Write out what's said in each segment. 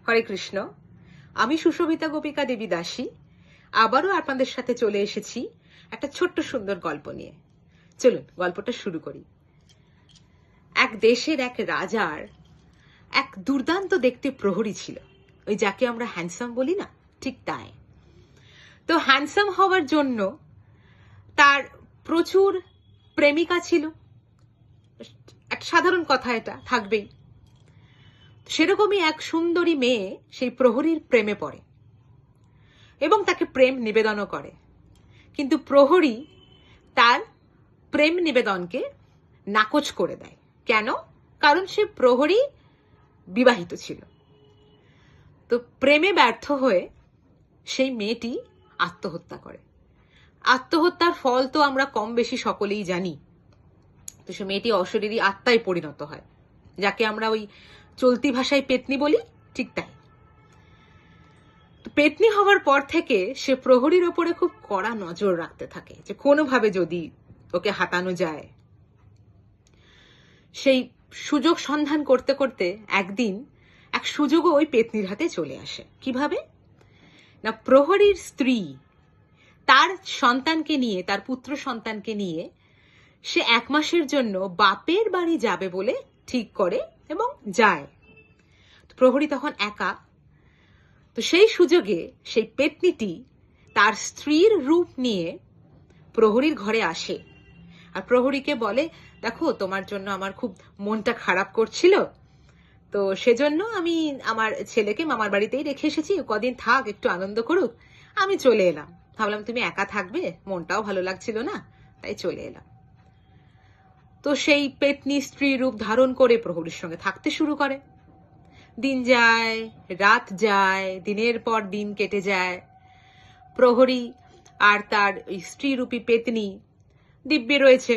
হরে কৃষ্ণ। আমি সুশোভিতা গোপিকা দেবী দাসী আবারও আপনাদের সাথে চলে এসেছি একটা ছোট্ট সুন্দর গল্প নিয়ে। চলুন গল্পটা শুরু করি। এক দেশের এক রাজার এক দুর্দান্ত দেখতে প্রহরী ছিল, ওই যাকে আমরা হ্যান্ডসাম বলি না, ঠিক তাই। তো হ্যান্ডসাম হওয়ার জন্য তার প্রচুর প্রেমিকা ছিল, একটা সাধারণ কথা, এটা থাকবেই। সেরকমই এক সুন্দরী মেয়ে সেই প্রহরীর প্রেমে পড়ে এবং তাকে প্রেম নিবেদনও করে, কিন্তু প্রহরী তার প্রেম নিবেদনকে নাকচ করে দেয়। কেন? কারণ সে প্রহরী বিবাহিত ছিল। তো প্রেমে ব্যর্থ হয়ে সেই মেয়েটি আত্মহত্যা করে। আত্মহত্যার ফল তো আমরা কম বেশি সকলেই জানি। তো সে মেয়েটি অশরীরী আত্মায় পরিণত হয়, যাকে আমরা ওই চলতি ভাষায় পেতনি বলি, ঠিক তাই। পেতনি হওয়ার পর থেকে সে প্রহরীর ওপরে খুব কড়া নজর রাখতে থাকে, যে কোনোভাবে যদি ওকে হাতানো যায়। সেই সুযোগ সন্ধান করতে করতে একদিন এক সুযোগও ওই পেতনির হাতে চলে আসে। কিভাবে না, প্রহরীর স্ত্রী তার সন্তানকে নিয়ে, তার পুত্র সন্তানকে নিয়ে সে 1 মাসের জন্য বাপের বাড়ি যাবে বলে ঠিক করে এবং যায়। প্রহরী তখন একা। তো সেই সুযোগে সেই পেতনিটি তার স্ত্রীর রূপ নিয়ে প্রহরীর ঘরে আসে আর প্রহরীকে বলে, দেখো তোমার জন্য আমার খুব মনটা খারাপ করছিল, তো সেজন্য আমি আমার ছেলেকে মামার বাড়িতেই রেখে এসেছি, কদিন থাক, একটু আনন্দ করুক, আমি চলে এলাম। ভাবলাম তুমি একা থাকবে, মনটাও ভালো লাগছিল না, তাই চলে এলাম। তো সেই পেতনি স্ত্রী রূপ ধারণ করে প্রহরীর সঙ্গে থাকতে শুরু করে। দিন যায়, রাত যায়, দিনের পর দিন কেটে যায়। প্রহরী আর তার স্ত্রীরূপী পেতনি দিব্যে রয়েছে,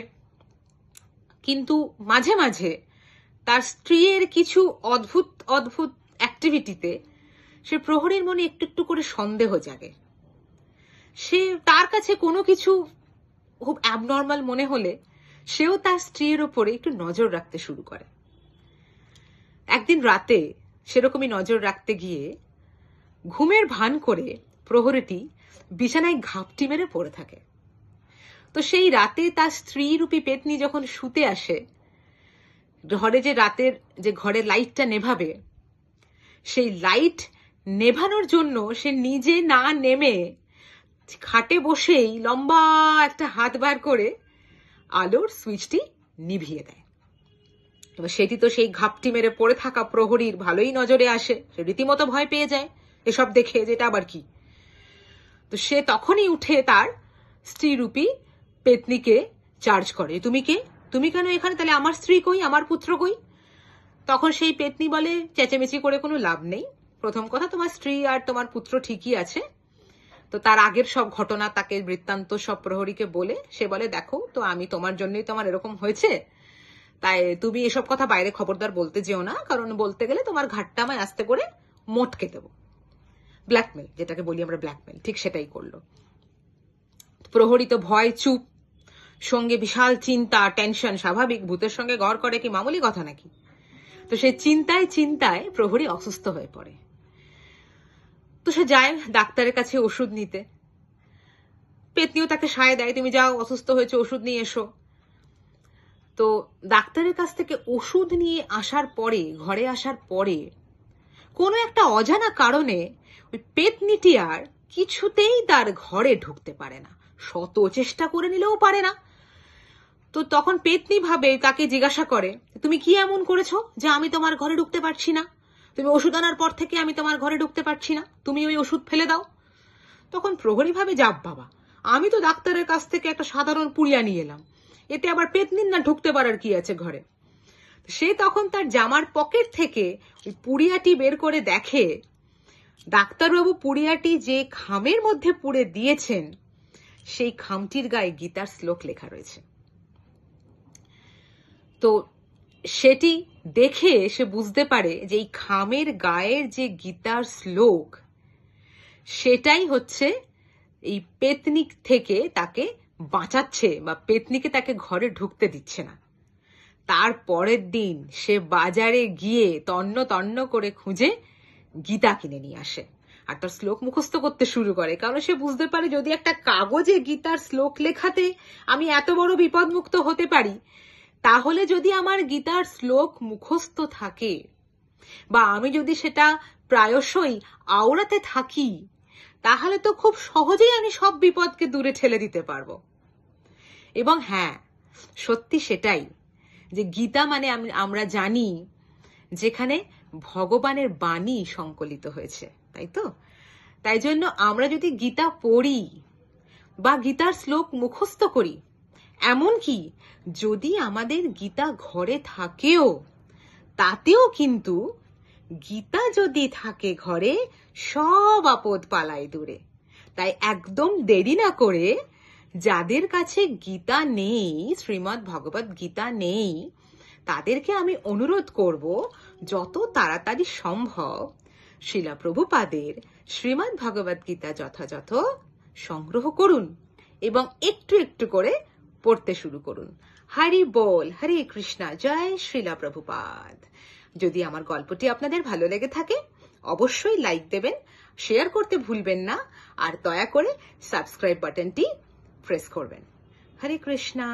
কিন্তু মাঝে মাঝে তার স্ত্রীর কিছু অদ্ভুত অদ্ভুত অ্যাক্টিভিটিতে সে প্রহরীর মনে একটু একটু করে সন্দেহ জাগে। সে তার কাছে কোনো কিছু খুব অ্যাবনর্মাল মনে হলে সেও তার স্ত্রীর ওপরে একটু নজর রাখতে শুরু করে। একদিন রাতে সেরকমই নজর রাখতে গিয়ে ঘুমের ভান করে প্রহরীটি বিছানায় ঘাপটি মেরে পড়ে থাকে। তো সেই রাতে তার স্ত্রীরূপী পেতনি যখন শুতে আসে, ঘরে যে রাতের যে ঘরের লাইটটা নেভাবে, সেই লাইট নেভানোর জন্য সে নিজে না নেমে খাটে বসেই লম্বা একটা হাত বার করে আলোর সুইচটি নিভিয়ে দেয়। এবার সেটি তো সেই ঘাপটি মেরে পড়ে থাকা প্রহরীর ভালোই নজরে আসে। সে রীতিমতো ভয় পেয়ে যায় এসব দেখে, যেটা আবার কি। তো সে তখনই উঠে তার স্ত্রীরূপী পেতনিকে চার্জ করে, তুমি কে, তুমি কেন এখানে, তাহলে আমার স্ত্রী কই, আমার পুত্র কই? তখন সেই পেতনি বলে, চেঁচেমেচি করে কোনো লাভ নেই, প্রথম কথা তোমার স্ত্রী আর তোমার পুত্র ঠিকই আছে। তো তার আগের সব ঘটনা, তাকে বৃত্তান্ত সব প্রহরীকে বলে সে বলে, দেখো তো আমি তোমার জন্যই তো আমার এরকম হয়েছে, তাই তুমি এসব কথা বাইরে খবরদার বলতে যেও না, কারণ বলতে গেলে তোমার ঘাটটা আমায় আস্তে করে মোটকে দেবো। ব্ল্যাকমেল, যেটাকে বলি আমরা ব্ল্যাকমেল, ঠিক সেটাই করলো। প্রহরী তো ভয় চুপ, সঙ্গে বিশাল চিন্তা, টেনশন। স্বাভাবিক, ভূতের সঙ্গে ঘর করে কি মামুলি কথা নাকি? তো সেই চিন্তায় চিন্তায় প্রহরী অসুস্থ হয়ে পড়ে। তো সে যায় ডাক্তারের কাছে ওষুধ নিতে। পেতনিও তাকে সায় দেয়, তুমি যাও, অসুস্থ হয়েছে, ওষুধ নিয়ে এসো। তো ডাক্তারের কাছ থেকে ওষুধ নিয়ে আসার পরে, ঘরে আসার পরে, কোনো একটা অজানা কারণে ওই পেতনিটি আর কিছুতেই তার ঘরে ঢুকতে পারে না, শত চেষ্টা করে নিলেও পারে না। তো তখন পেতনি ভাবে, তাকে জিজ্ঞাসা করে, তুমি কি এমন করেছো যে আমি তোমার ঘরে ঢুকতে পারছি না? তুমি ওষুধ আনার পর থেকে আমি তোমার ঘরে ঢুকতে পারছি না, তুমি ওই ওষুধ ফেলে দাও। তখন প্রহরী ভাবে, যাব বাবা, আমি তো ডাক্তারের কাছ থেকে একটা সাধারণ পুড়িয়া নিয়ে এলাম, এতে আবার পেতনির না ঢুকতে পারার কি আছে ঘরে? সে তখন তার জামার পকেট থেকে ওই পুড়িয়াটি বের করে দেখে, ডাক্তারবাবু পুড়িয়াটি যে খামের মধ্যে পুড়ে দিয়েছেন, সেই খামটির গায়ে গীতার শ্লোক লেখা রয়েছে। তো সেটি দেখে সে বুঝতে পারে যে এই খামের গায়ের যে গীতার শ্লোক, সেটাই হচ্ছে এই পেতনি থেকে তাকে বাঁচাচ্ছে, বা পেতনিকে তাকে ঘরে ঢুকতে দিচ্ছে না। তার পরের দিন সে বাজারে গিয়ে তন্ন তন্ন করে খুঁজে গীতা কিনে নিয়ে আসে আর তার শ্লোক মুখস্থ করতে শুরু করে, কারণ সে বুঝতে পারে যদি একটা কাগজে গীতার শ্লোক লেখাতে আমি এত বড় বিপদমুক্ত হতে পারি, তাহলে যদি আমার গীতার শ্লোক মুখস্থ থাকে বা আমি যদি সেটা প্রায়শই আওড়াতে থাকি, তাহলে তো খুব সহজেই আমি সব বিপদকে দূরে ঠেলে দিতে পারবো। এবং হ্যাঁ, সত্যি সেটাই যে গীতা মানে আমরা জানি যেখানে ভগবানের বাণী সংকলিত হয়েছে, তাই তো? তাই জন্য আমরা যদি গীতা পড়ি বা গীতার শ্লোক মুখস্থ করি, এমনকি যদি আমাদের গীতা ঘরে থাকেও, তাতেও কিন্তু গীতা যদি থাকে ঘরে, সব আপদ পালায় দূরে। তাই একদম দেরি না করে যাদের কাছে গীতা নেই, শ্রীমদ্ ভগবত গীতা নেই, তাদেরকে আমি অনুরোধ করব যত তাড়াতাড়ি সম্ভব শ্রীলা প্রভুপাদের শ্রীমদ্ ভগবত গীতা যথাযথ সংগ্রহ করুন এবং একটু একটু করে পড়তে শুরু করুন। হরি বল, হরে কৃষ্ণা, জয় শ্রীলা প্রভুপাদ। যদি আমার গল্পটি আপনাদের ভালো লেগে থাকে অবশ্যই লাইক দেবেন, শেয়ার করতে ভুলবেন না, আর দয়া করে সাবস্ক্রাইব বাটনটি প্রেস করবেন। হরে কৃষ্ণা।